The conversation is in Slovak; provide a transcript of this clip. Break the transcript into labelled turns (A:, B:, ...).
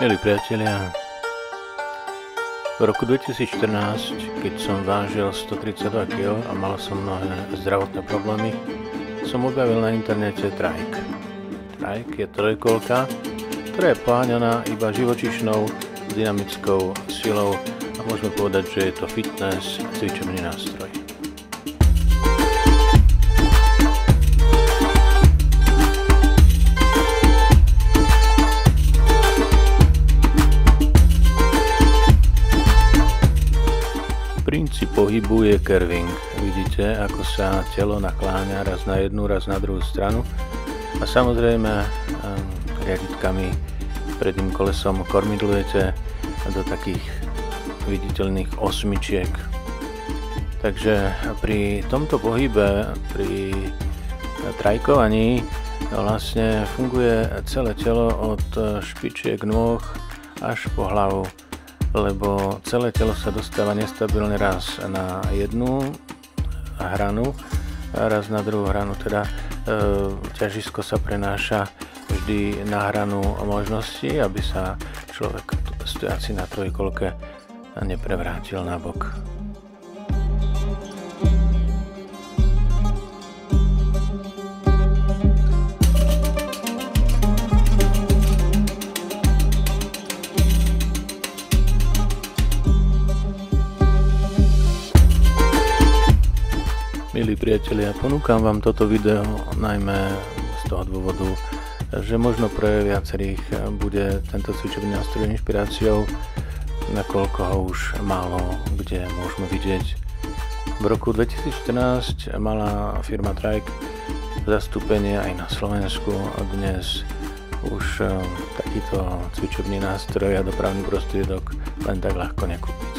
A: Milí priatelia, v roku 2014, keď som vážil 132 kg a mal som mnohé zdravotné problémy, som objavil na internete trike. Trike je trojkolka, ktorá je poháňaná iba živočíšnou dynamickou silou a môžeme povedať, že je to fitness cvičebný nástroj. Princíp pohybu je curving. Vidíte, ako sa telo nakláňa raz na jednu, raz na druhú stranu. A samozrejme riaditkami predným kolesom kormidlujete do takých viditeľných osmičiek. Takže pri tomto pohybe, pri trajkovaní vlastne funguje celé telo od špičiek nôh až po hlavu, lebo celé telo sa dostáva nestabilne raz na jednu hranu a raz na druhú hranu, teda ťažisko sa prenáša vždy na hranu možnosti, aby sa človek stojaci na trojkolke neprevrátil na bok. Milí priatelia, ponúkam vám toto video najmä z toho dôvodu, že možno pre viacerých bude tento cvičebný nástroj inšpiráciou, nakoľko ho už málo kde môžeme vidieť. V roku 2014 mala firma Trike zastúpenie aj na Slovensku a dnes už takýto cvičebný nástroj a dopravný prostriedok len tak ľahko nekúpiť.